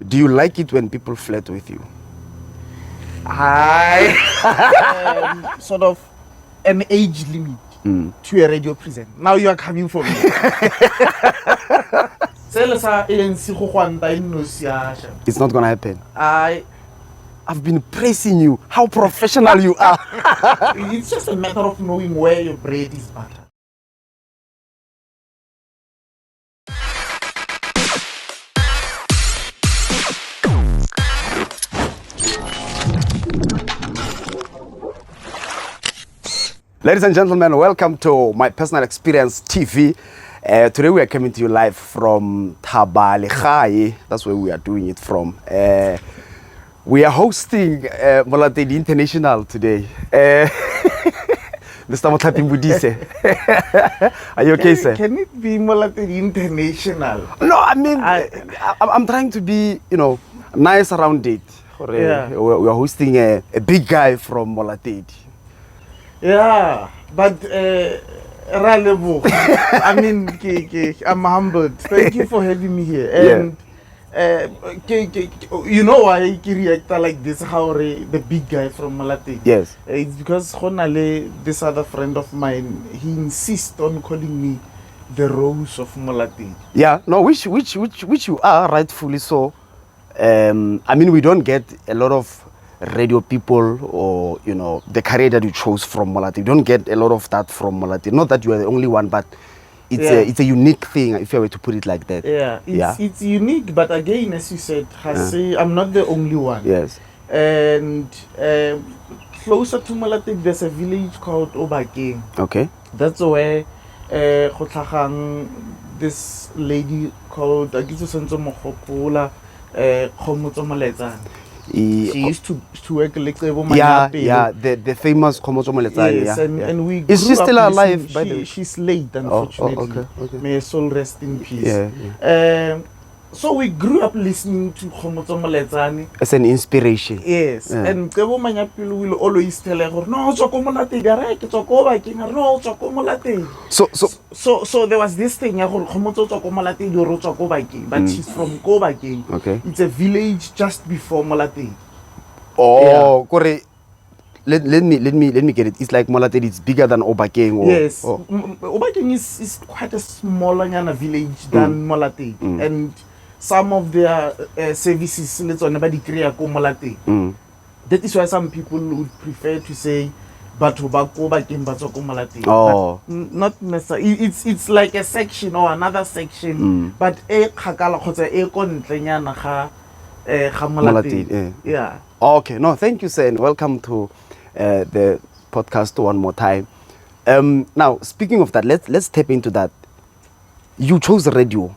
Do you like it when people flirt with you? I sort of an age limit to a radio present. Now you are coming for me. It's not gonna happen. I've been praising you. How professional you are. It's just a matter of knowing where your bread is buttered. Ladies and gentlemen, welcome to my personal experience TV. Today we are coming to you live from Thaba. That's where we are doing it from. We are hosting Motlhaping International today. Mr. Motlhaping Modise. Are you okay, sir? Can it be Motlhaping International? No, I mean, I'm trying to be, nice around it. Yeah. We are hosting a big guy from Motlhaping. Yeah, but I mean, I'm humbled. Thank you for having me here. And you know why I react like this? How the big guy from Motlhaping? Yes. It's because Honale, this other friend of mine, he insists on calling me the Rose of Motlhaping. Yeah, no, which you are, rightfully so. I mean, we don't get a lot of radio people or the career that you chose from Motlhaping. You don't get a lot of that from Motlhaping. Not that you are the only one, but it's a unique thing, if I were to put it like that. It's unique, but again, as you said, I'm not the only one. Yes. And closer to Motlhaping, there's a village called Obakeng. Okay. That's where this lady called she used to work like the famous Yes, and we is she still alive? By the way? She's late, unfortunately. Okay. May her soul rest in peace. Yeah. So we grew up listening to Khomotso Moletsane as an inspiration. Yes, and Kebo Manyapilu will always tell her, no, so there was this thing, but she's from Kobakeng. Okay. It's a village just before Motlhaping. Oh, Kore. Let me get it. It's like Motlhaping, it's bigger than Obakeng. Yes. Obakeng is quite a smaller village than Motlhaping. And some of their services, let's say, nobody create Motlhaping. That is why some people would prefer to say, but Motlhaping. Oh. Not necessarily. It's like a section or another section. But Motlhaping. Yeah. Okay. No, thank you, sir, and welcome to the podcast one more time. Now, speaking of that, let's tap into that. You chose radio.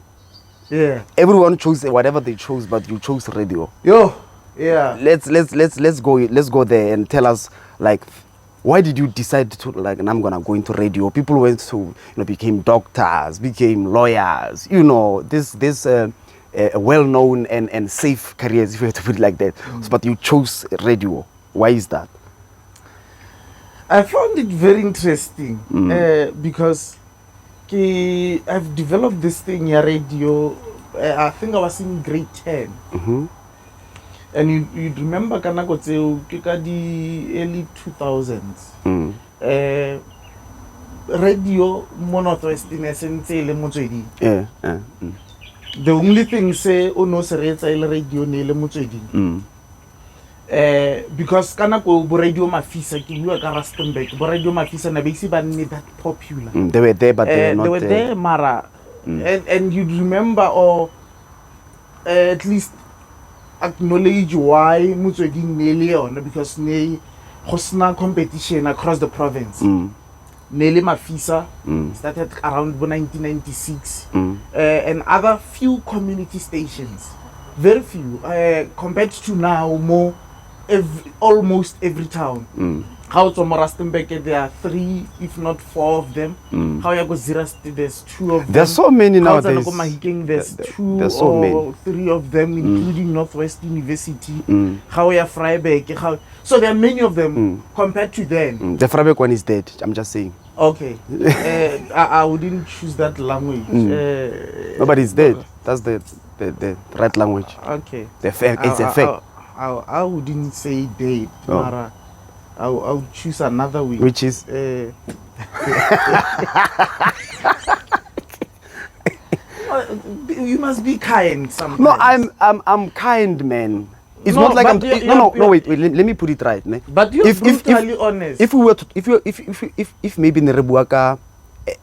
Yeah. Everyone chose whatever they chose, but you chose radio. Yo. Yeah. Let's go there and tell us, like, why did you decide to, like, and I'm gonna go into radio? People went to, became doctors, became lawyers. This well-known and safe careers, if you have to put it like that. But you chose radio. Why is that? I found it very interesting because I've developed this thing in radio. I think I was in grade 10. And you'd remember the early 2000s. Radio Northwestern Motswedi. The only thing say no radio because radio mafisa radio mafisa na that popular. They were there, but they were not there, Mara. And you'd remember or at least acknowledge why Motswedi nearly on because ne hosna competition across the province. Nele Mafisa started around 1996 and other few community stations, very few compared to now more almost every town. How to Rustenburg, there are 3 if not 4 of them. How you go Zirasti, there's 2 of them. There's so many nowadays. There's 2 or 3 of them, including Northwest University. How you Freiburg, so there are many of them compared to then. The Freiburg one is dead, I'm just saying. Okay. I wouldn't choose that language. No, but it's dead. That's the right language. Okay. The fact. It's a fact. I wouldn't say dead, Oh. Mara. I would choose another way. Which is you must be kind sometimes. no. I'm kind, man. It's No, not like but I'm. you're- No. you're- Wait. Let me put it right. Ne? But you're brutally honest. If we were to, if maybe Nerebuaka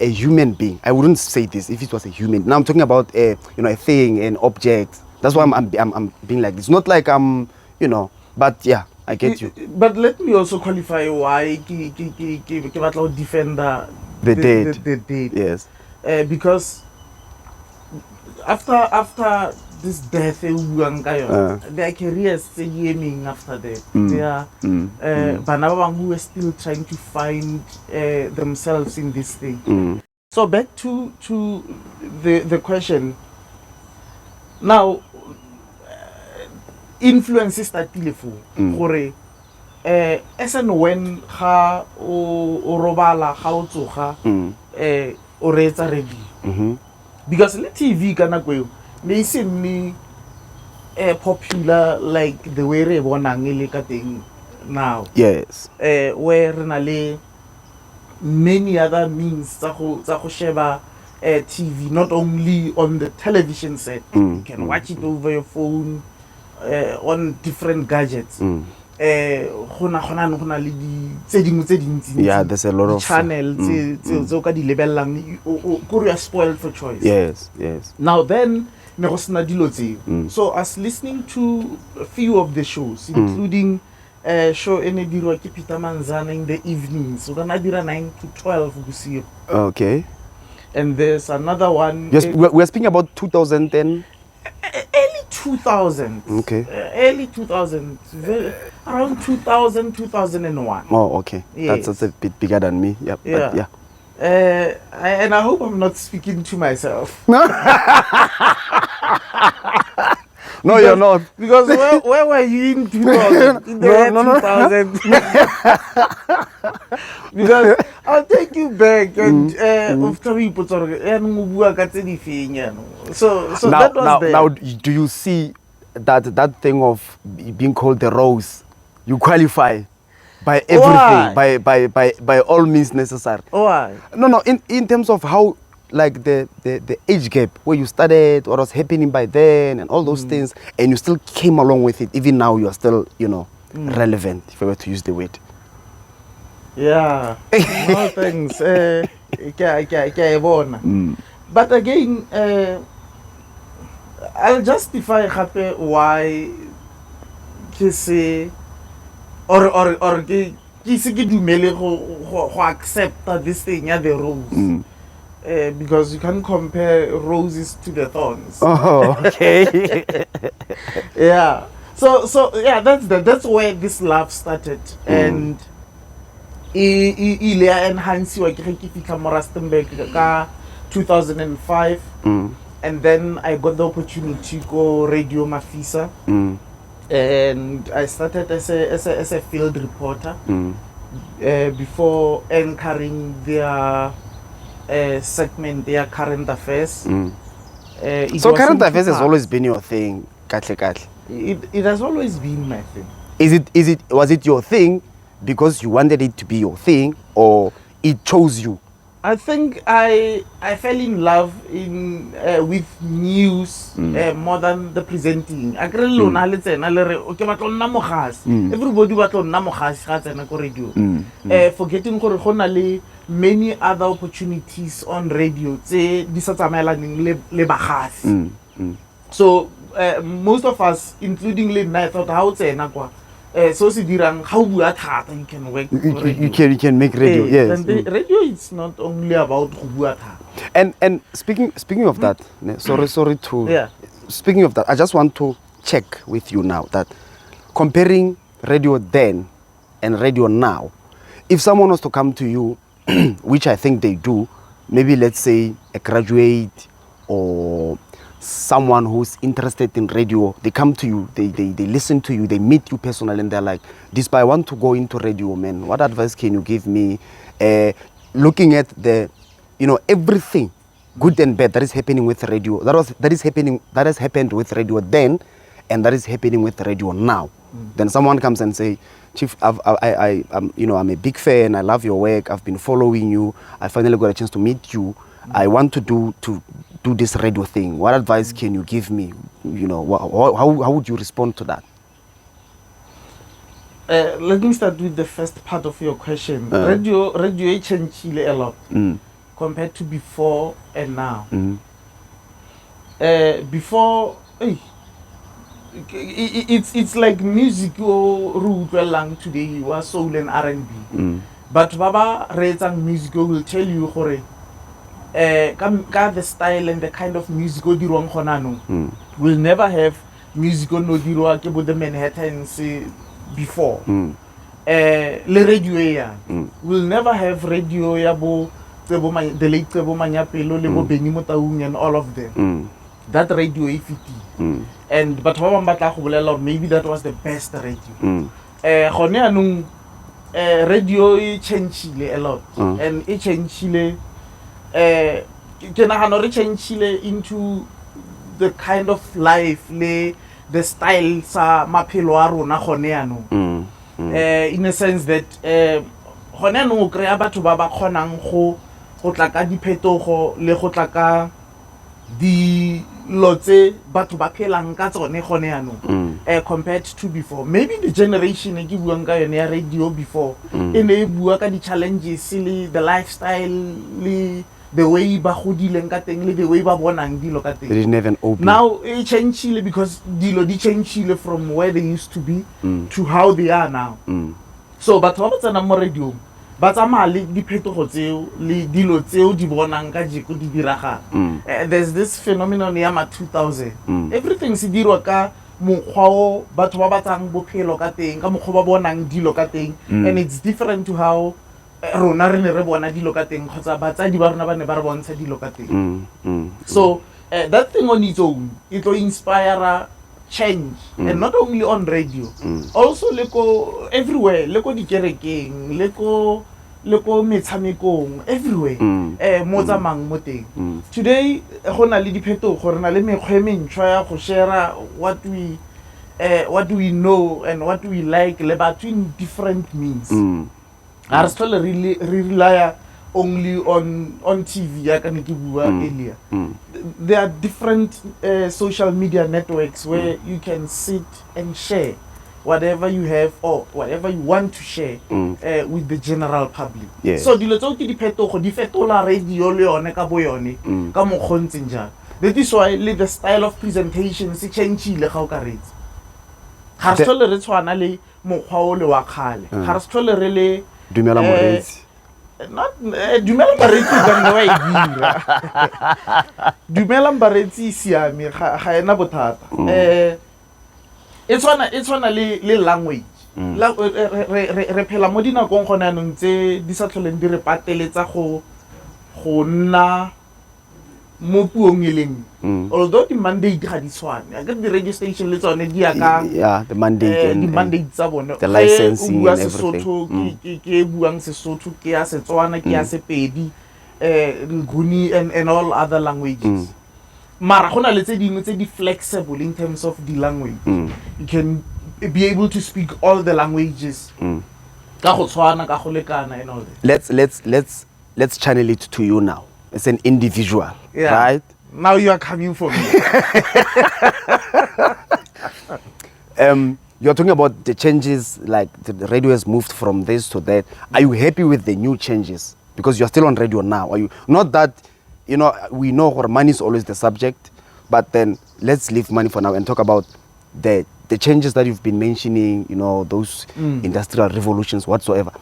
a human being, I wouldn't say this if it was a human. Now I'm talking about a a thing, an object. That's why I'm being like this. Not like I'm but yeah, I get you. But let me also qualify why ke batla ho defend The dead. The dead. Yes. Because after this death their careers tse di emeng after that. They are bana ba bang who are still trying to find themselves in this thing. So back to the question. Now influence startile fo gore as and when ga o robala ga o tsoga o reetsa radio because le TV kana go ne se nne popular like the way re bonang le ka teng now. Yes. Where re na le many other means tsa go sheba TV, not only on the television set. You can watch it over your phone, on different gadgets. Gona le di tse dintsi. Yeah, there's a lot of channels tse ka di lebellang go re spoiled for choice. Yes. Now then ne go sena dilo tseo. So as listening to a few of the shows, including show ene dirwa ke Peter Manzana in the evenings. So gonna dira 9 to 12 bosigo. Okay. And there's another one. Yes, we're speaking about 2010. Early 2000s. Okay. Early 2000s. Around 2000, 2001. Oh, okay. Yes. That's a bit bigger than me. Yep. Yeah. But yeah. And I hope I'm not speaking to myself. No, you're not. Because where were you in 2000? In the year 2000. Because I'll take you back and after we put on so now, that was there. now, do you see that thing of being called the rose? You qualify by everything, by all means necessary. Why? No. In terms of how, like the age gap where you started, what was happening by then, and all those things, and you still came along with it. Even now, you are still, relevant. If I were to use the word. Yeah. No thanks. But again, I'll justify why ke se or ke se ke dumele go accept this thing ya the rose. Because you can't compare roses to the thorns. Oh, okay. Yeah. So yeah, that's where this love started. And ile enhance wa ke fitla mo Rustenburg ka 2005. And then I got the opportunity to go Radio Mafisa. And I started as a field reporter before anchoring their segment, their current affairs. So current affairs has always been your thing, katle. It has always been my thing. Was it your thing because you wanted it to be your thing, or it chose you? I think I fell in love with news more than the presenting. Everybody batla nna mogasi ga tsena ko radio. Forgetting gore go na le many other opportunities on radio tse di sa tsamaelaneng le bagasi. So most of us, including le nna, I thought how tsena kwa so se dirang how bua thata you can work you can make radio. Yes. And the radio is not only about go bua thata. And speaking of that, sorry to Yeah. Speaking of that, I just want to check with you now that comparing radio then and radio now, if someone was to come to you, which I think they do, maybe let's say a graduate or someone who's interested in radio, they come to you, they listen to you, they meet you personally, and they're like, Dispa, I want to go into radio, man. What advice can you give me? looking at the, everything, good and bad, that is happening with radio. That has happened with radio then, and that is happening with radio now. Then someone comes and say, Chief, I'm a big fan. I love your work. I've been following you. I finally got a chance to meet you. I want to do this radio thing. What advice can you give me? How would you respond to that? Let me start with the first part of your question. Radio changed a lot compared to before and now. Before, it's like music root lang today. You are soul and R&B. But Baba Rezang music will tell you hore. The style and the kind of music dirwang khonano will never have music no dirwa ke bo the Manhattans before. Le radio ya will never have radio ya bo the late Tsebo Manyapelo le bo Benny Motaung and all of them. That radio ifiti. And but maybe that was the best radio. Radio changed a lot, and it changed into the kind of life the style sa maphelo a rona gone yanong. In a sense that gone yanong o kry-a batho ba ba kgonang go tla ka diphetogo le go tla ka dilo tse batho ba phelang ka tsone gone yanong compared to before. Maybe the generation e ke buang ka yone ya radio before e ne e bua ka di-challenges le the lifestyle le the way ba godileng ka teng le the way ba bonang dilo ka teng. They didn't even open. Now it changed because dilo di changed from where they used to be to how they are now. So batho ba tsena mo radio ba tsamaya le diphetogo tseo le dilo tseo di bonang ka jeko di diraga. There's this phenomenon ya ma 2000. Everything se dirwa ka mokgwa o batho ba batsang bophelo ka teng ka mokgwa ba bonang dilo ka teng, and it's different to how rona re ne re bona dilo ka teng kgotsa batsadi ba rona ba ne ba re bontsha dilo ka teng. So that thing on its own, it will inspire change, and not only on radio, also leko everywhere, leko dikerekeng, leko metshamekong, everywhere, mo tsamang mo teng. Today go na le diphetogo, re na le mekgwa e mentšhwa ya go share what we know and what we like le batho in different means. I still really rely only on TV ya ka ne ke bua earlier. There are different social media networks where you can sit and share whatever you have or whatever you want to share with the general public. So dilo tso ke diphetogo di fetola radio le yone ka bo yone ka mokgwa ntseng jang. That is why the style of presentation se changeile ga o ka retsa. Ga re tshole re tshwana le mokgwa o le wa khale. Ga re tshole re le Dumela Moretsi. Dumela Moretsi ka nna wa e dira. Dumela Moretsi siame ga ena bothata. It's one le language. Re phela mo dinakong gona nong tse di sa tlholeng di re pateletsa go nna mo puong e leng. Although the mandate ga di tshwane, I get the radio station le tsone di ya ka the mandate and the mandate tsa bone, the licensing and everything. Ke buang Sesotho, ke ya Setswana, ke ya Sepedi, Nguni and all other languages. Mara gona le tse dingwe tse di flexible in terms of the language. You can be able to speak all the languages. Ka go tshwana, ka go lekana and all that. Let's channel it to you now. It's an individual, right? Now you are coming for me. You're talking about the changes, like the radio has moved from this to that. Are you happy with the new changes? Because you're still on radio now. Are you not that? We know where money is always the subject, but then let's leave money for now and talk about the changes that you've been mentioning. Those industrial revolutions whatsoever.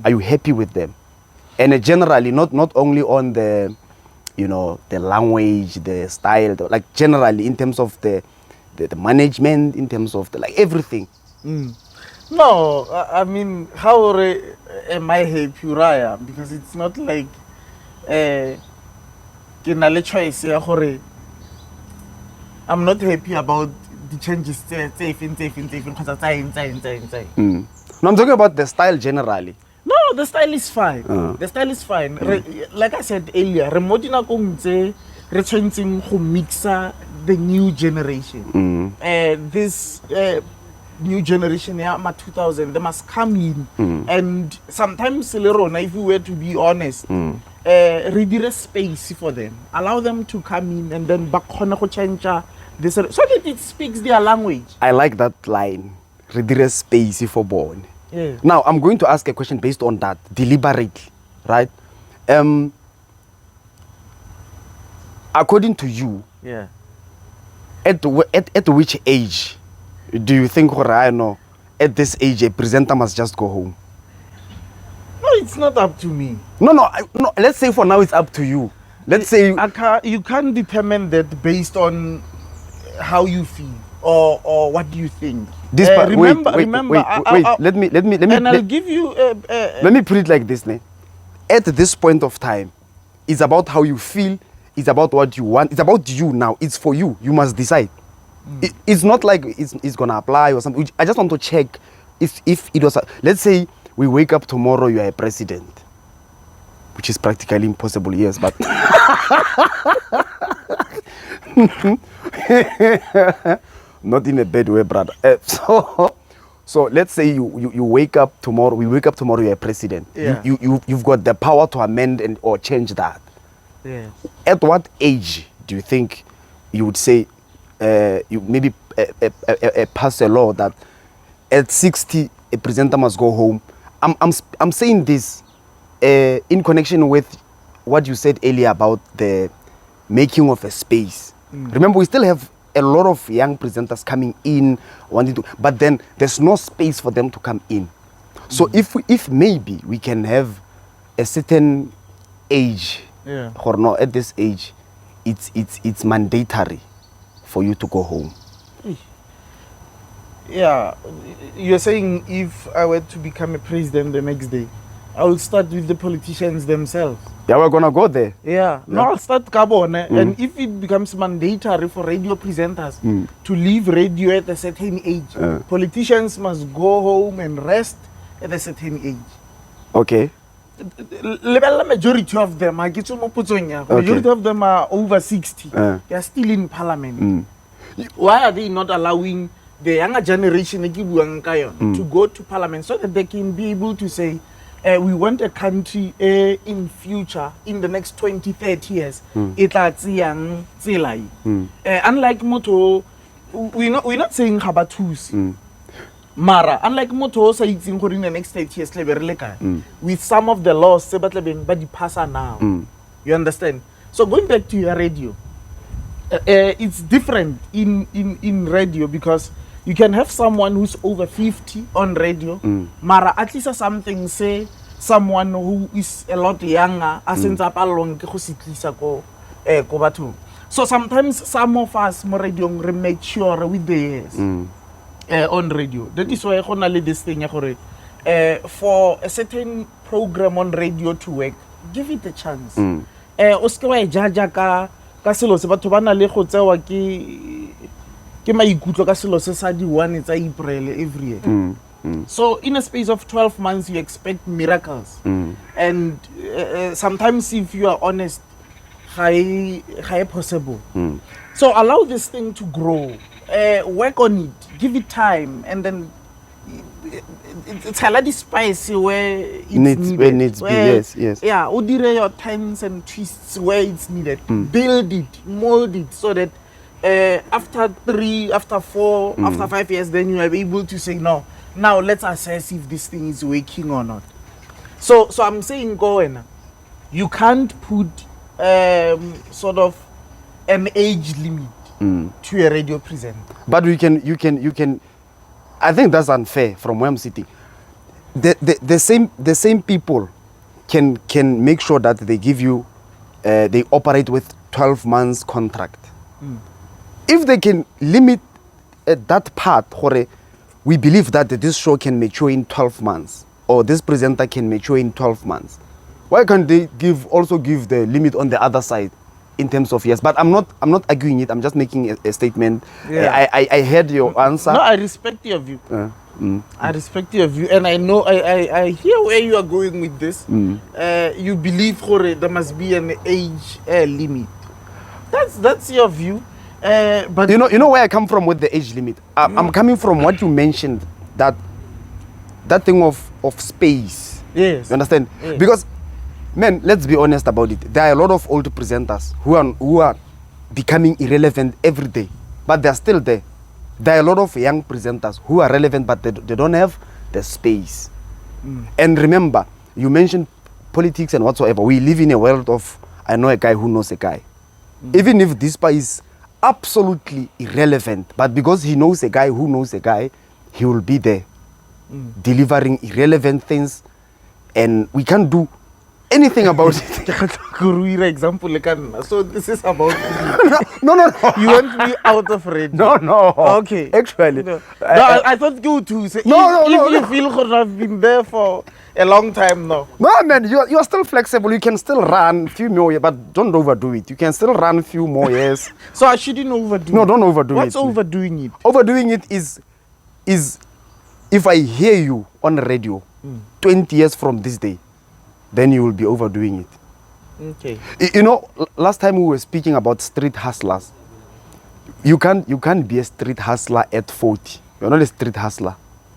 Are you happy with them? And generally, not only on the language, the style, like generally in terms of the management, in terms of everything. No, I mean, how am I happy, Raya? Because it's not like I'm not happy about the changes. No, I'm talking about the style generally. No, No, the style is fine. The style is fine. Like I said earlier, remodina kongze retrenching who mixa the new generation. This new generation, yeah, 2000, they must come in. And sometimes, if you were to be honest, read a space for them, allow them to come in, and then back change this so that it speaks their language. I like that line. Read space for born. Yeah. Now I'm going to ask a question based on that deliberately, right? According to you, Yeah. At which age do you think, I know, at this age a presenter must just go home? No, it's not up to me. No. Let's say for now it's up to you. Let's say You can't determine that based on how you feel or what do you think. this. Remember. Wait. Let me. And I'll give you. Let me put it like this, ne? At this point of time, it's about how you feel. It's about what you want. It's about you now. It's for you. You must decide. It's not like it's gonna apply or something. I just want to check if it was. Let's say we wake up tomorrow, you are a president, which is practically impossible. Yes, but not in a bad way, brother. So let's say you wake up tomorrow. We wake up tomorrow. You're a president. Yeah. You've got the power to amend or change that. Yeah. At what age do you think you would say you maybe pass a law that at 60 a presenter must go home? I'm saying this in connection with what you said earlier about the making of a space. Remember, we still have a lot of young presenters coming in wanting to, but then there's no space for them to come in. So if maybe we can have a certain age. Yeah. Or no, at this age, it's mandatory for you to go home. Yeah, you're saying if I were to become a president the next day, I will start with the politicians themselves. Yeah, we're gonna go there. Yeah. No, I'll start Gabon. And if it becomes mandatory for radio presenters to leave radio at a certain age, politicians must go home and rest at a certain age. Okay. The majority of them, majority of them are over 60. They are still in parliament. Why are they not allowing the younger generation to go to parliament so that they can be able to say, we want a country in future, in the next 20, 30 years. Unlike Moto, we're not saying Habatus. Mara, unlike Moto, in the next 30 years, with some of the laws, but the pass now. You understand? So going back to your radio, it's different in radio because you can have someone who's over 50 on radio, Mara, at least something say someone who is a lot younger, so sometimes some of us more radio make sure with the years. On radio. That is why I lead this thing. For a certain program on radio to work, give it a chance. Oske wa jaja ka selo se batho bana le go tsewa ke maikutlo ka selo se sa di 1 tsa April every year. So in a space of 12 months you expect miracles. And sometimes if you are honest, high possible. So allow this thing to grow. Work on it, give it time, and then it's a lot of spice where it's needed. Where needs be, yes. Yeah, udire your turns and twists where it's needed. Build it, mold it, so that after 3, after 4, after 5 years, then you are able to say, no, now let's assess if this thing is working or not. So I'm saying, Goen, you can't put sort of an age limit to a radio presenter. But you can. I think that's unfair from where I'm sitting. The same people can make sure that they give you, they operate with 12 months contract. If they can limit that part, we believe that this show can mature in 12 months, or this presenter can mature in 12 months. Why can't they also give the limit on the other side? In terms of years, but I'm not arguing it. I'm just making a statement. Yeah. I heard your answer. No, I respect your view. I respect your view, and I know I hear where you are going with this. You believe there must be an age limit. That's your view. But you know where I come from with the age limit. I'm coming from what you mentioned, that thing of space. yes, You understand? Yes. Because, man, let's be honest about it. There are a lot of old presenters who are becoming irrelevant every day, but they're still there. There are a lot of young presenters who are relevant, but they don't have the space. And remember, you mentioned politics and whatsoever. We live in a world of, I know a guy who knows a guy. Even if this guy is absolutely irrelevant, but because he knows a guy who knows a guy, he will be there delivering irrelevant things, and we can't do anything about it. example, so this is about No. you want me out of radio. No. Okay. Actually. No, I thought you too. So No, if you feel I've been there for a long time now. No, man, you are still flexible. You can still run a few more years, but don't overdo it. You can still run a few more years. So I shouldn't overdo No, it. don't overdo What's it. overdoing it? Overdoing it is if I hear you on the radio 20 years from this day, then you will be overdoing it. Okay. You know, last time we were speaking about street hustlers. You can't be a street hustler at 40. You're not a street hustler.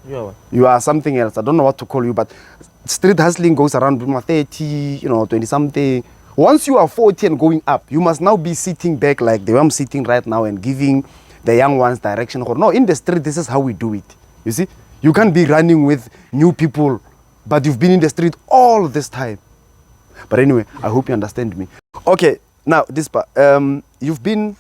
Yeah. What? You are something else. I don't know what to call you, but street hustling goes around 30, 20 something. Once you are 40 and going up, you must now be sitting back like the way I'm sitting right now and giving the young ones direction. No, in the street, this is how we do it. You see? You can't be running with new people, but you've been in the street all this time. But anyway, I hope you understand me. Okay, now this part. You've been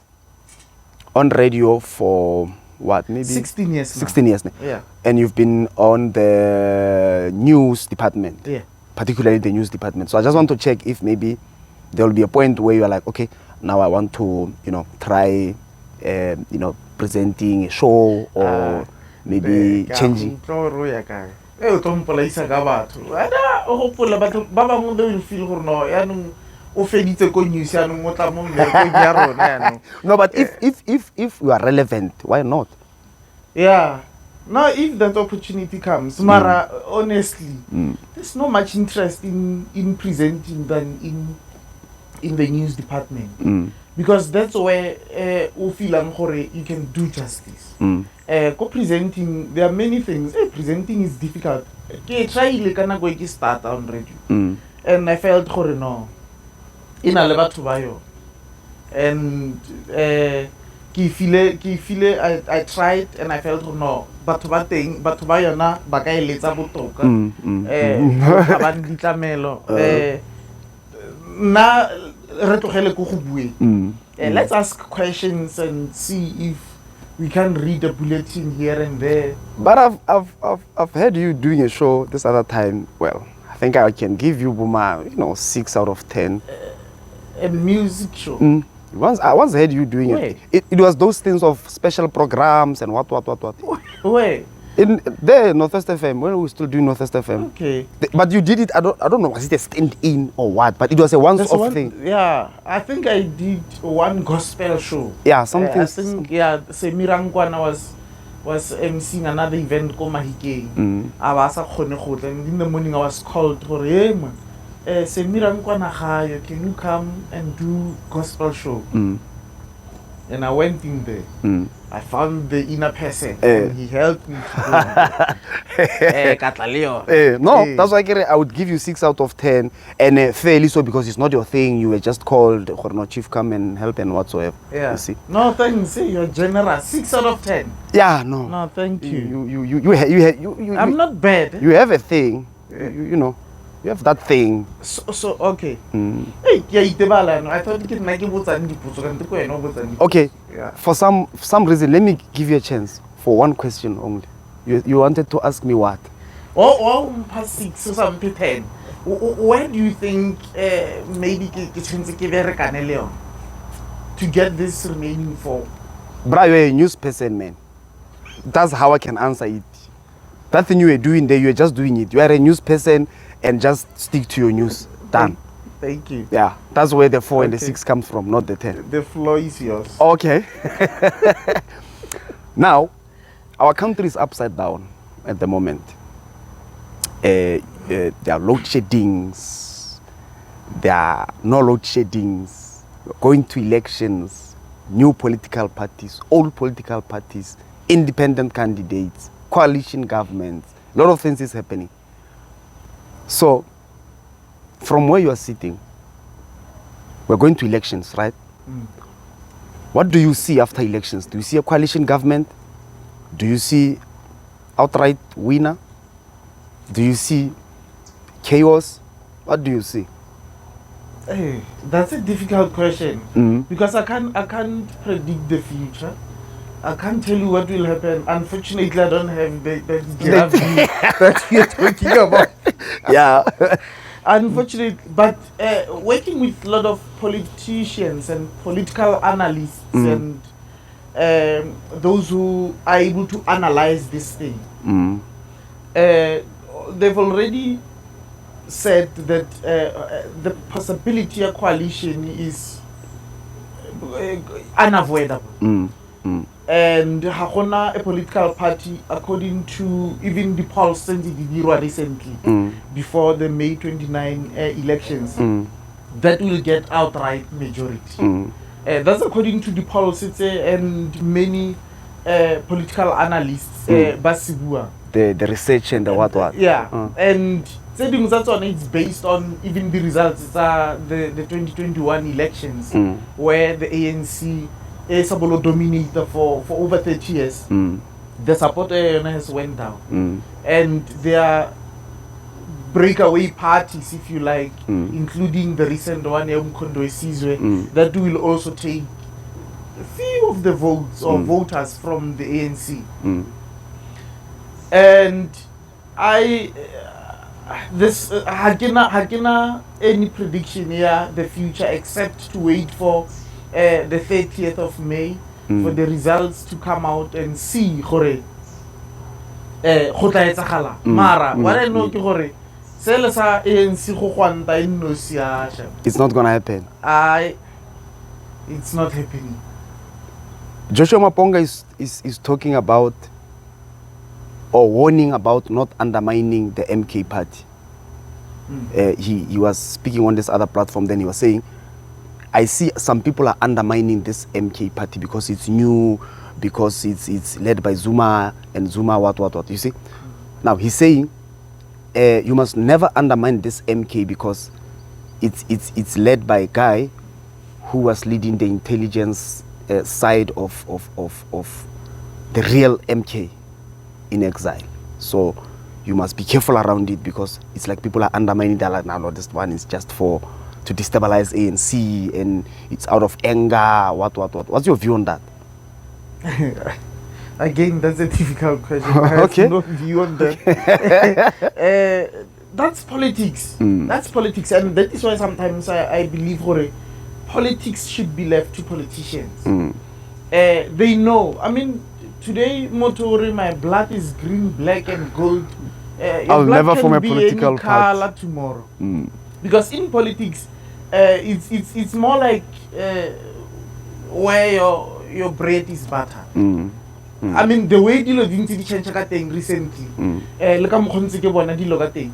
on radio for what? Maybe 16 years now. 16 years now. Yeah. And you've been on the news department. Yeah. Particularly the news department. So I just want to check if maybe there will be a point where you're like, okay, now I want to, try, presenting a show or maybe changing. O tompolaisa ka batho ana o gopola batho ba bangwe they will feel gore no yaanong o feditse ko news yaanong o tla mo mmerekong ya rona yaanong. No, but if you are relevant, why not? Yeah. No, if that opportunity comes, Mara, honestly, there's no much interest in presenting than in the news department. Because that's where you feel you can do justice. Co-presenting, there are many things. Presenting is difficult. I try to start on radio. And I felt no. In a lebat bayo. And I tried and I felt no. But bayo na bagay letsa botoka. Na let's ask questions and see if we can read a bulletin here and there. But I've heard you doing a show this other time. Well, I think I can give you Buma, 6 out of 10. A music show. I once heard you doing it. It was those things of special programs and what. Where? In there, Northwest FM, when we were still doing Northwest FM. Okay. But you did it, I don't know, was it a stand-in or what? But it was a once-off thing. Yeah, I think I did one gospel show. Yeah, something. I think, Semirangwana was emceeing another event called Mahike. And in the morning I was called, hey man, Semirangwana, can you come and do gospel show? And I went in there. I found the inner person and he helped me to do No, that's why I would give you 6 out of 10 and fairly so because it's not your thing. You were just called, Chief, come and help and whatsoever. Yeah. You see? No, thanks. You're generous. 6 out of 10. Yeah, no. No, thank you. You I'm not bad. You have a thing. You have that thing. So okay. Hey, I thought you could Okay. Yeah. For some reason, let me give you a chance for one question only. You wanted to ask me what? Past 6 or something 10. Where do you think maybe to get this remaining 4? Bro, you're a news person, man. That's how I can answer it. That thing you were doing there, you were just doing it. You are a news person and just stick to your news. Done. Thank you. Yeah, that's where the 4 and the 6 comes from, not the 10. The floor is yours. Okay. Now, our country is upside down. at the moment. There are load sheddings. There are no load sheddings. We're going to elections. New political parties, old political parties, independent candidates, coalition governments. A lot of things is happening. So, from where you are sitting, we're going to elections, right? What do you see after elections? Do you see a coalition government? Do you see outright winner? Do you see chaos? What do you see? Hey, that's a difficult question because I can't predict the future. I can't tell you what will happen. Unfortunately, I don't have the giraffe view that you're talking about. Yeah. Unfortunately, but working with a lot of politicians and political analysts and those who are able to analyze this thing, they've already said that the possibility of coalition is unavoidable. And Hakona, a political party, according to even the polls recently, before the May 29 elections, that will get outright majority. That's according to the polls and many political analysts, Basibua. The research and the what. Yeah, and it's based on even the results. The 2021 elections, where the ANC is able to dominate for over 30 years. The support has went down, and there are breakaway parties, if you like, including the recent one, that will also take a few of the votes or voters from the ANC. And Hakina any prediction here the future except to wait for the 30th of May for the results to come out and see gore mara what I know ke gore sele sa ANC go gwanta eno siasha. It's not gonna happen. It's not happening. Joshua Maponga is talking about or warning about not undermining the MK party. He was speaking on this other platform, then he was saying, I see some people are undermining this MK party because it's new, because it's led by Zuma, and Zuma what. You see? Now he's saying, you must never undermine this MK because it's led by a guy who was leading the intelligence side of the real MK in exile. So you must be careful around it because it's like people are undermining that, like, no, this one is just to destabilize ANC and it's out of anger, what. What's your view on that? Again, that's a difficult question. I have no view on that. That's politics. That's politics, and that is why sometimes I believe politics should be left to politicians. They know. I mean, today, Motori, my blood is green, black, and gold. I'll never form a political color tomorrow. Because in politics, it's more like where your bread is buttered. I mean, the way dilo dintsi di change ka teng recently, le ka mokgontse ke bona dilo ka teng.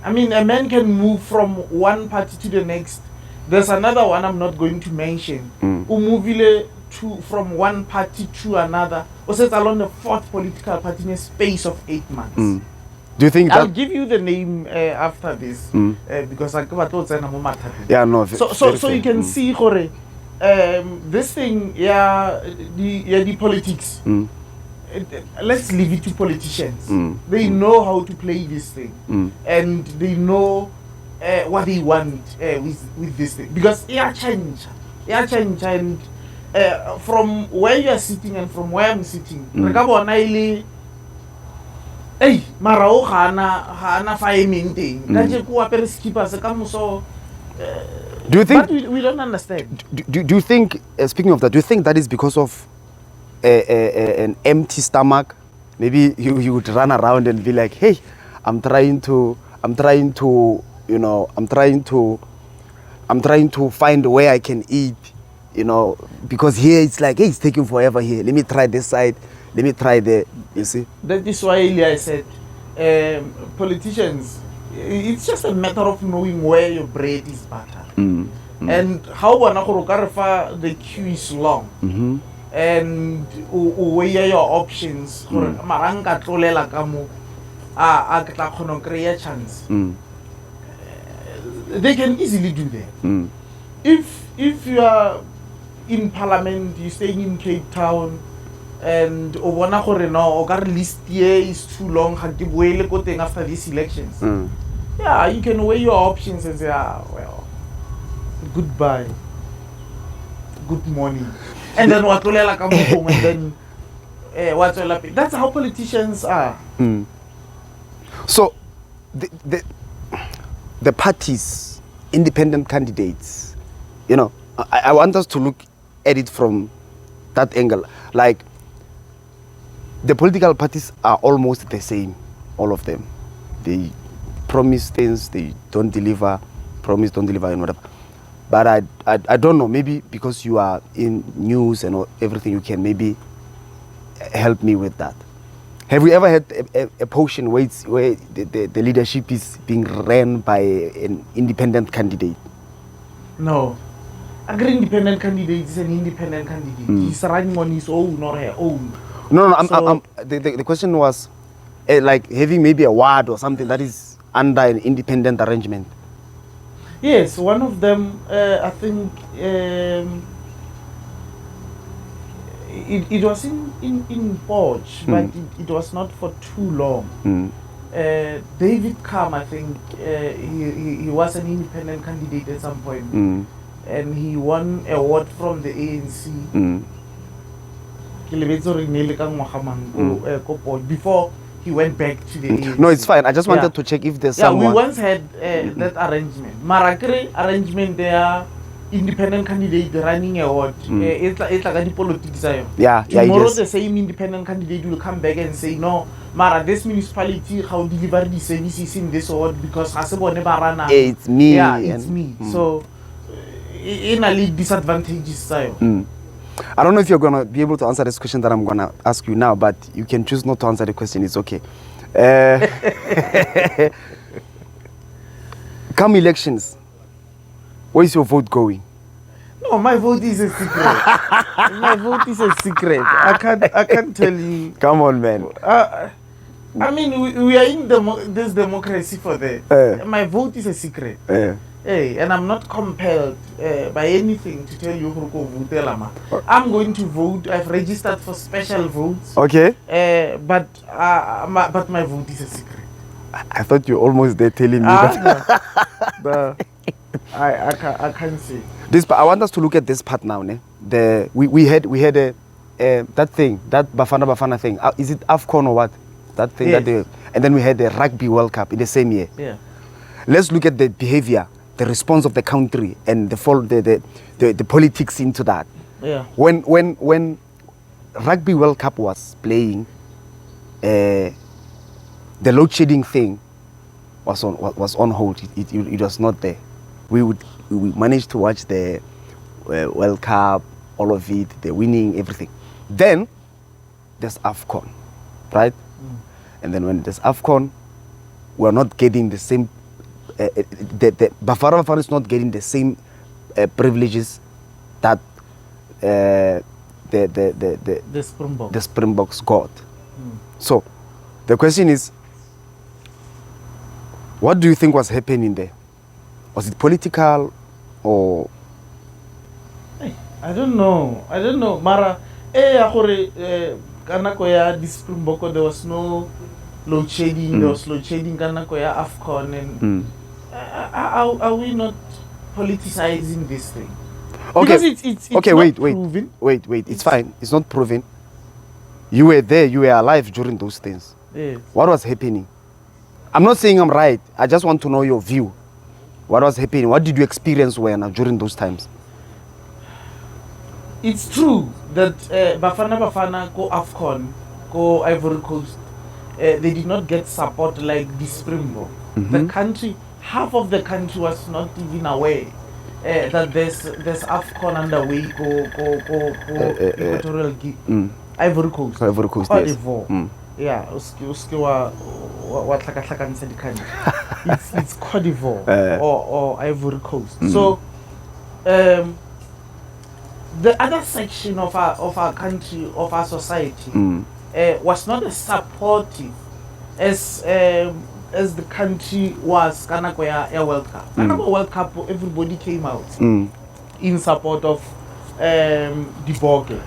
I mean, a man can move from one party to the next. There's another one I'm not going to mention. Umuvile from one party to another. Or says along the fourth political party in a space of 8 months. Do you think I'll give you the name after this because I yeah, no. So you can see this thing, the politics. Let's leave it to politicians. They know how to play this thing, and they know what they want with this thing. Because change, and from where you are sitting and from where I'm sitting, hey, marao hana fireman thing. Do you think? But we don't understand. Do you think? Speaking of that, do you think that is because of an empty stomach? Maybe you would run around and be like, "Hey, I'm trying to find where I can eat, because here it's like, hey, it's taking forever here. Let me try this side. let me try there. You see? That is why I said politicians, it's just a matter of knowing where your bread is buttered. And how the queue is long. And weigh your options. Maranga tlolela ka mo a tla kgona create chance. They can easily do that. If you are in parliament, you're staying in Cape Town, and obona gore no o ka list here is too long, ga ke boele ko teng after these elections. Yeah, you can weigh your options and say, well, goodbye, good morning, and then what and then what's all up. That's how politicians are. So the parties, independent candidates, you know, I want us to look at it from that angle. Like, the political parties are almost the same, all of them. They promise things, they don't deliver, promise, don't deliver, and whatever. But I don't know, maybe because you are in news and everything, you can maybe help me with that. Have you ever had a potion where the leadership is being ran by an independent candidate? No. A great independent candidate is an independent candidate. He's running on his own or her own. No, the question was like having maybe a ward or something that is under an independent arrangement. Yes, one of them, I think, it was in Porch, but it was not for too long. David Kam, I think, he was an independent candidate at some point, and he won an award from the ANC. Before he went back to the ANC. No, it's fine. I just wanted to check if there's someone. We once had that arrangement. Marakre arrangement there, independent candidate running award. It's like politics. Tomorrow the same independent candidate will come back and say, no, Mara, this municipality how deliver the services in this award because it's me. Yeah, it's me. So in a league disadvantages. I don't know if you're going to be able to answer this question that I'm going to ask you now, but you can choose not to answer the question. It's okay. Come elections, where is your vote going? No, my vote is a secret. My vote is a secret. I can't tell you. Come on, man. I mean, we are in this democracy for that. My vote is a secret. Hey, and I'm not compelled by anything to tell you who go vote. I'm going to vote. I've registered for special votes. Okay. But my vote is a secret. I thought you were almost there telling me that. No. I can't say. This, but I want us to look at this part now. Ne? We had a that thing, that Bafana thing. Is it AFCON or what? That thing that and then we had the Rugby World Cup in the same year. Yeah. Let's look at the behavior, the response of the country, and the politics into that. Yeah. When Rugby World Cup was playing, the load shedding thing was on hold. It was not there. We managed to watch the World Cup, all of it, the winning, everything. Then there's AFCON, right? And then when there's AFCON, we're not getting the same. The Bafana is not getting the same privileges that the Springboks got. So the question is, what do you think was happening there? Was it political or? I don't know. Mara, kanako this Springbok, there was no load shedding. There was load shedding. Kanako AFCON and. Are we not politicizing this thing? Okay. Because it's okay. not proven. Wait. It's fine. It's not proven. You were there. You were alive during those things. Yes. What was happening? I'm not saying I'm right. I just want to know your view. What was happening? What did you experience during those times? It's true that Bafana go AFCON, go Ivory Coast, they did not get support like the Springbok. The country, half of the country was not even aware that there's AFCON underway, go Equatorial Guinea. Ivory Coast. Ivory Coast, Cote yes. d'Ivoire. Yeah, uske wa tlhakatlhakantsha di-country. It's Cote d'Ivoire or Ivory Coast. So the other section of our country, of our society, was not as supportive as the country was kanako ya World Cup. Kanako World Cup, everybody came out in support of Diboke.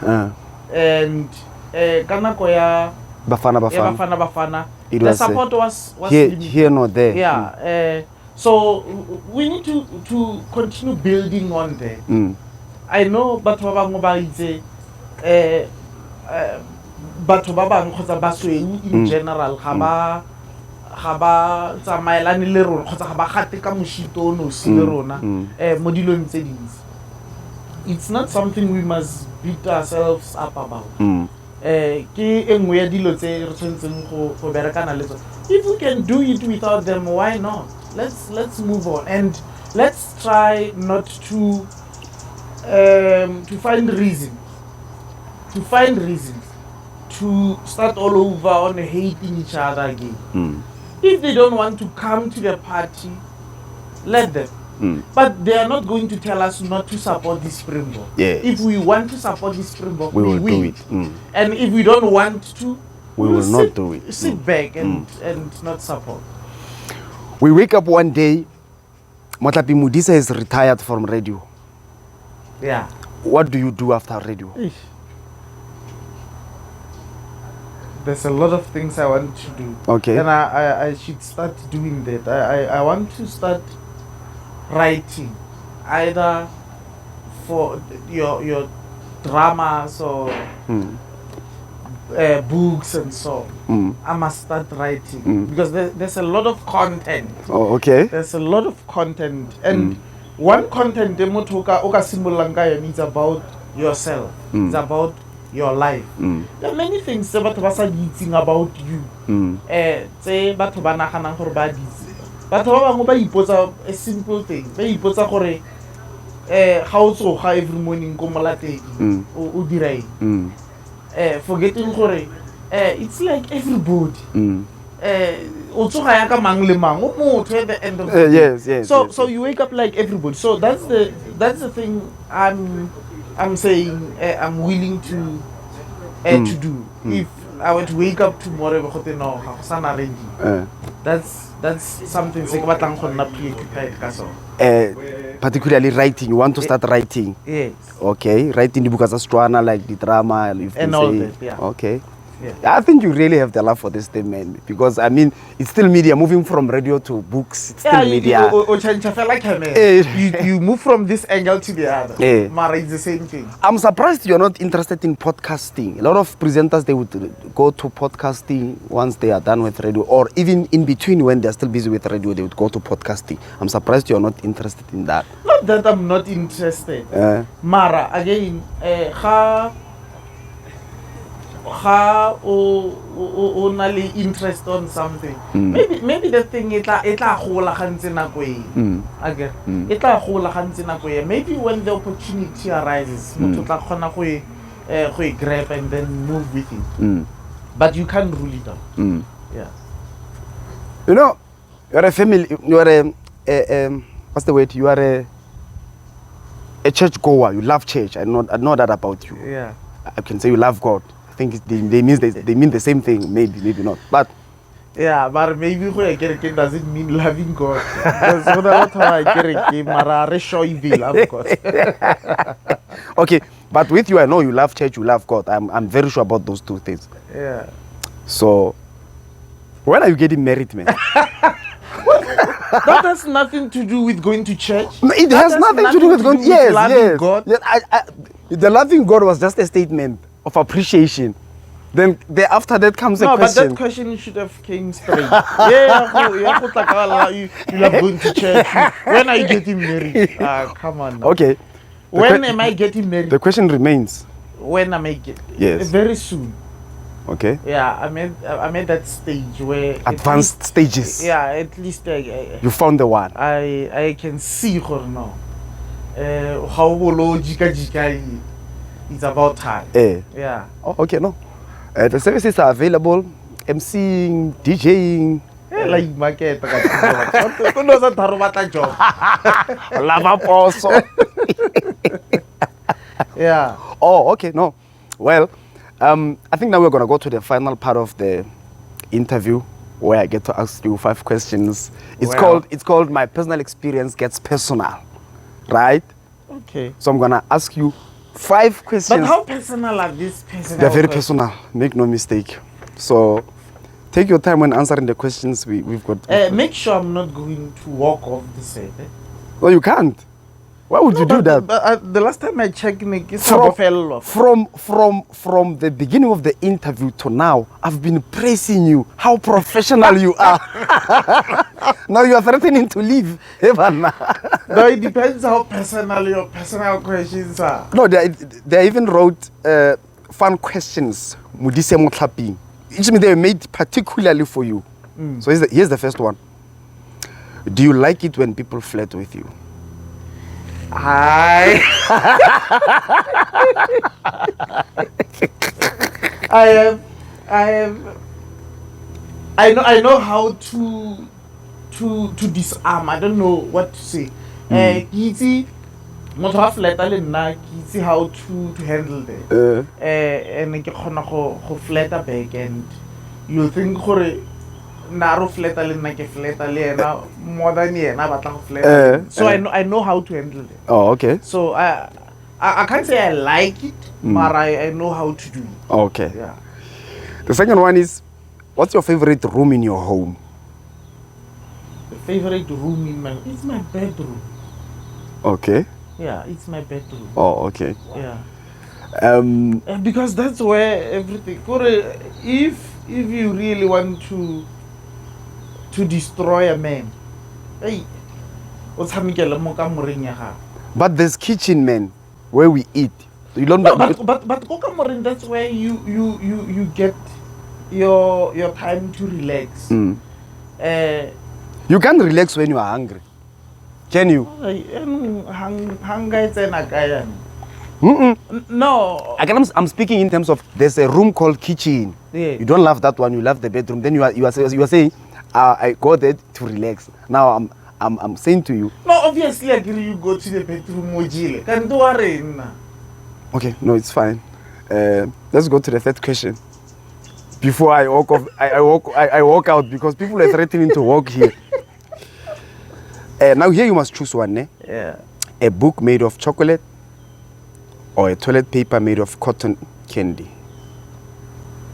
And kanako ya Bafana. The support was here not there. Yeah. So we need to continue building on there. I know batho ba bangwe ba itse batho ba bangwe kgotsa basweu in general ga ba tsamaelane le rona kgotsa ga ba gate ka moshito o nosi le rona mo dilong tse dintsi. It's not something we must beat ourselves up about. Ke engwe ya dilo tse re tshwantseng go berekana le tsone. If we can do it without them, why not? Let's move on, and let's try not to find reasons to start all over on hating each other again. If they don't want to come to the party, let them. But they are not going to tell us not to support this Springbok. Yes. If we want to support this Springbok, we will do it. And if we don't want to, we will not do it. Sit back and not support. We wake up one day, Motlhaping Modise is retired from radio. Yeah. What do you do after radio? There's a lot of things I want to do. Okay. And I should start doing that. I want to start writing, either for your dramas or books and so on. I must start writing because there's a lot of content. Oh, okay. There's a lot of content, and one content it's about yourself. It's about your life. There are many things about you. Say batho ba naganang gore ba ditse. Batho ba bangwe ba ipotsa a simple thing. Ba ipotsa gore ga o tsoga every morning ko Molateng o dira eng. Forgetting gore it's like everybody. O tsoga ya ka mang le mang o motho at the end of the day. Yes. So you wake up like everybody. So that's the thing I'm saying I'm willing to do. If I were to wake up tomorrow, that's something preoccupied. Particularly writing. You want to start writing? Yes. Okay. Writing the book as a strana, like the drama. And all that, yeah. Okay. Yeah. I think you really have the love for this thing, man. Because I mean, it's still media. Moving from radio to books, it's still media. You move from this angle to the other. Mara, it's the same thing. I'm surprised you're not interested in podcasting. A lot of presenters, they would go to podcasting once they are done with radio, or even in between when they're still busy with radio, they would go to podcasting. I'm surprised you're not interested in that. Not that I'm not interested. Mara, again, ga o na le interest on something, maybe the thing it la gola gantse nako e tla gola gantse nako e. Maybe when the opportunity arises motho tla khona go e grab and then move with it. But you can't rule it out. Yeah. You know, you're a family, you're a what's the word, you are a church goer. You love church. I know that about you. Yeah, I can say you love God. I think they mean the same thing. Maybe not. But yeah, but maybe when I get a kid doesn't mean loving God. Because what I get a kid, Mara, show you love God. Okay, but with you, I know you love church, you love God. I'm very sure about those two things. Yeah. So, when are you getting married, man? That has nothing to do with going to church. No, it has nothing to do with going. Yes. God. Yes, the loving God was just a statement of appreciation. Then after that comes a question. No, but that question should have came straight. You love going to church. When are you getting married? Come on now. Okay. When am I getting married? The question remains. When am I getting? Yes. Very soon. Okay. Yeah, I'm at that stage where advanced stages. Yeah, at least you found the one. I can see her now. How jika it's about time. Yeah. Oh, okay, no. The services are available. MCing, DJing. Like market. Who knows that Tarubata job? Lava also. Yeah. Oh, okay, no. Well, I think now we're going to go to the final part of the interview where I get to ask you 5 questions. It's called My Personal Experience Gets Personal, right? Okay. So I'm going to ask you 5 questions. But how personal are these personal? They're very personal. Make no mistake. So take your time when answering the questions we've got. Make sure I'm not going to walk off the set. Well, you can't. Why would you do that? But the last time I checked, from the beginning of the interview to now, I've been praising you, how professional you are. Now you are threatening to leave. No, it depends how personal your personal questions are. No, they even wrote fun questions, Modise Motlhaping. Which means they were made particularly for you. So here's the first one. Do you like it when people flirt with you? I know how to disarm. I don't know what to say. Easy, motho a flirta le nna ke itse how to handle that. And ke khona go flirta back, and you think gore naro flirta le nna ke flirta le ena more than yena batla go flirta. So I know how to handle it. Oh, okay. So I can't say I like it, but I know how to do it. Okay. Yeah. The second one is, what's your favorite room in your home? The favorite room it's my bedroom. Okay. Yeah, it's my bedroom. Oh, okay. Yeah. Because that's where everything. If you really want to destroy a man, hey, but there's kitchen, man, where we eat. You don't. No, but that's where you get your time to relax. You can't relax when you are hungry. Can you? Hunger no. I'm speaking in terms of there's a room called kitchen. Yeah. You don't love that one. You love the bedroom. Then you are saying, I go there to relax. Now I'm saying to you. No, obviously I agree. You go to the bedroom, Mojile. Can't do it. Okay, no, it's fine. Let's go to the third question. Before I walk off, I walk out because people are threatening to walk here. Now here you must choose one. Yeah. A book made of chocolate or a toilet paper made of cotton candy.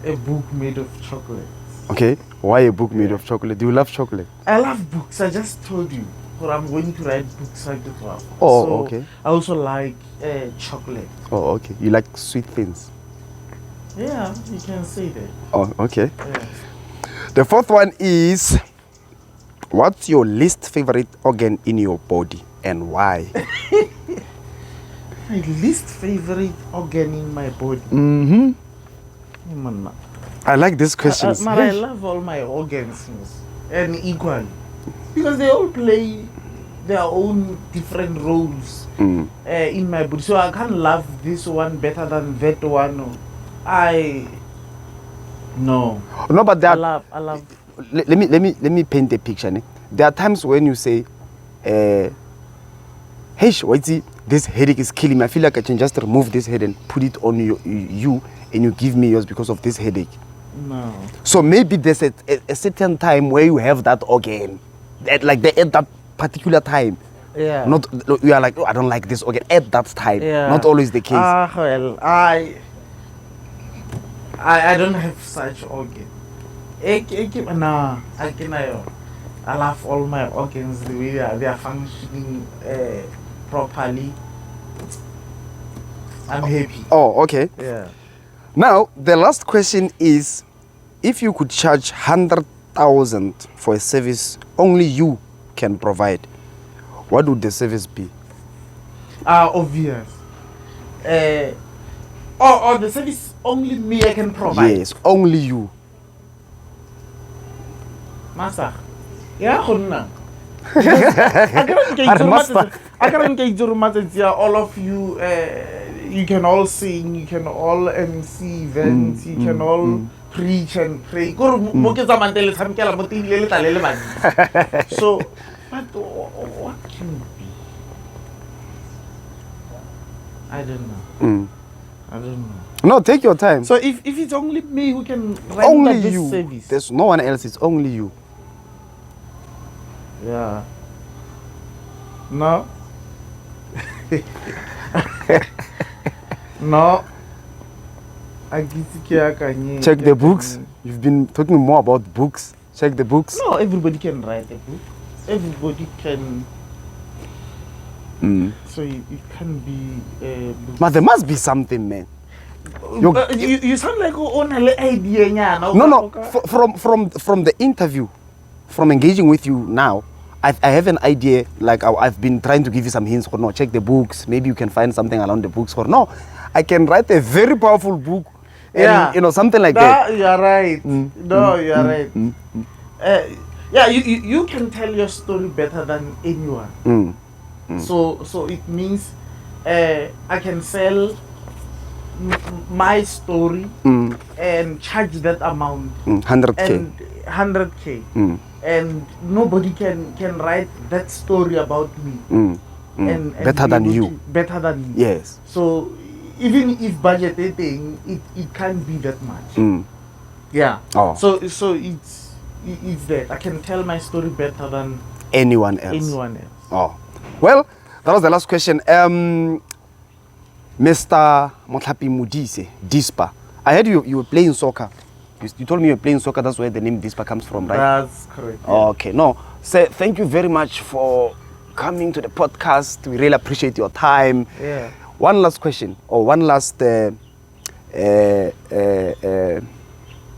A book made of chocolate. Okay, why a book made of chocolate? Do you love chocolate? I love books. I just told you. But I'm going to write books like that. Oh, so okay. I also like chocolate. Oh, okay. You like sweet things? Yeah, you can say that. Oh, okay. Yeah. The fourth one is, what's your least favorite organ in your body and why? My least favorite organ in my body? I like this question. I love all my organs and equally. Because they all play their own different roles in my body. So I can't love this one better than that one. No, but that I love. Let me paint a picture. There are times when you say, "Hey, Waitzi, this headache is killing me. I feel like I can just remove this head and put it on you, and you give me yours because of this headache." No. So maybe there's a certain time where you have that organ, at that particular time. Yeah. Not you are like, oh, I don't like this organ at that time. Yeah. Not always the case. Well, I don't have such organ. I love all my organs the way they are functioning properly. I'm happy. Oh, okay. Yeah. Now the last question is, if you could charge 100,000 for a service only you can provide, what would the service be? Obvious. Or the service only me I can provide. Yes, only you. Master. Yeah, I can't all of you you can all sing, you can all MC events, you can all preach and pray. So, but what can it be? I don't know. I don't know. No, take your time. So if it's only me who can render Only this you. service. There's no one else. It's only you. Yeah. No. No. Check the books. You've been talking more about books. Check the books. No, everybody can write a book. Everybody can. So it can be. But there must be something, man. You sound like an idea. No. From the interview, from engaging with you now, I have an idea. Like I've been trying to give you some hints. Or no, check the books. Maybe you can find something around the books. Or no, I can write a very powerful book. And, you know, something like that. You are right. No, you are right. Yeah, you can tell your story better than anyone. So it means I can sell my story and charge that amount 100K and 100K and nobody can write that story about me and better than you. Better than me. Yes. So even if budgeting, it can't be that much. Yeah. Oh. So it's that I can tell my story better than anyone else. Anyone else. Oh. Well, that was the last question. Mr. Motlhaping Modise, Dispa. I heard you were playing soccer. You told me you were playing soccer. That's where the name Dispa comes from, right? That's correct. Yeah. Okay. No. So thank you very much for coming to the podcast. We really appreciate your time. Yeah. One last question, or one last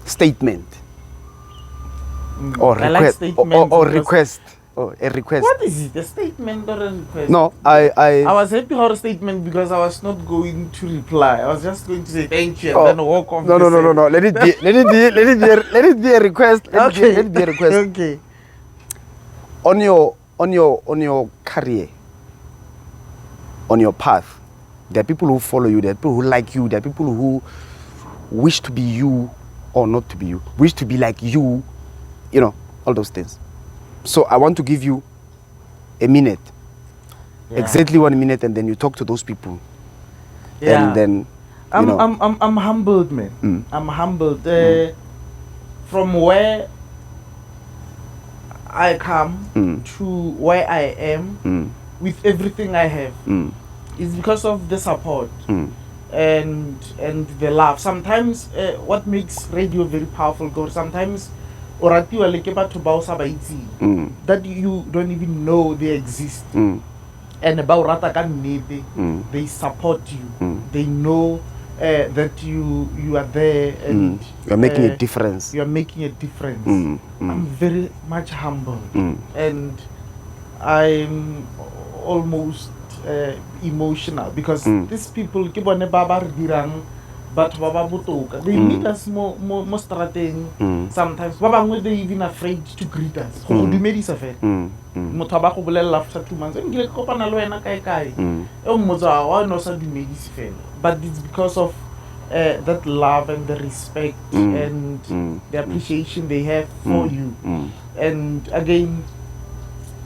statement, or request, or request. Oh, a request. What is it? A statement or a request? No, I was happy for a statement because I was not going to reply. I was just going to say thank you and then walk off. No. Let it be. Let it be a request. Let it be a request. Okay. On your career, on your path, there are people who follow you. There are people who like you. There are people who wish to be you or not to be you. Wish to be like you. You know, all those things. So I want to give you a minute, exactly 1 minute, and then you talk to those people. Yeah. And then I'm humbled, man. I'm humbled from where I come to where I am with everything I have. It's because of the support and the love. Sometimes what makes radio very powerful, God, sometimes that you don't even know they exist. And about they support you. They know that you are there and you're making a difference. You are making a difference. I'm very much humbled and I'm almost emotional because these people but they meet us more strategic. Sometimes they even afraid to greet us. After 2 months, but it's because of that love and the respect and the appreciation they have for you. And again,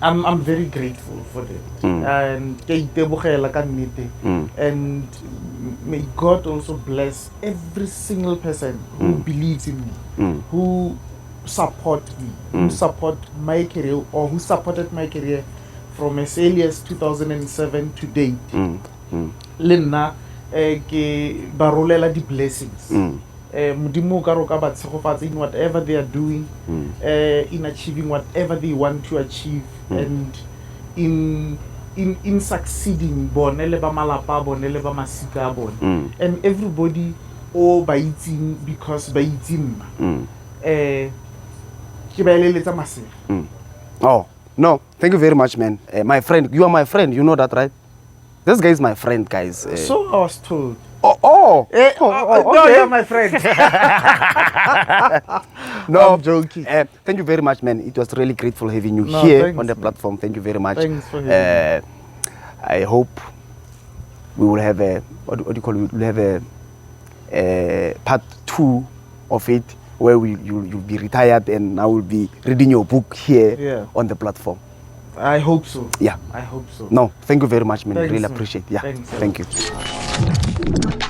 I'm very grateful for that. And may God also bless every single person who believes in me, who support me, who support my career, or who supported my career from as early as 2007 to date. Lena ke barolela di blessings. Modimo ka roka ba tshegofatsa in whatever they are doing, in achieving whatever they want to achieve, and in succeeding bone le ba malapa bone le ba masika bone, and everybody ba itsing because ba itsing ke ba eletsa masela. Oh no, thank you very much, man. My friend, you are my friend, you know that, right? This guy is my friend, guys. So I was told. No, okay. No, you're my friend. No, I'm joking. Thank you very much, man. It was really grateful having you here on the platform. Thank you very much. Thanks for having me. I hope we will have a what do you call it? We'll have a part 2 of it where you'll be retired and I will be reading your book here on the platform. I hope so. Yeah. I hope so. No, thank you very much, man. Thanks, Really man. appreciate it. Yeah. Thanks, Thank you.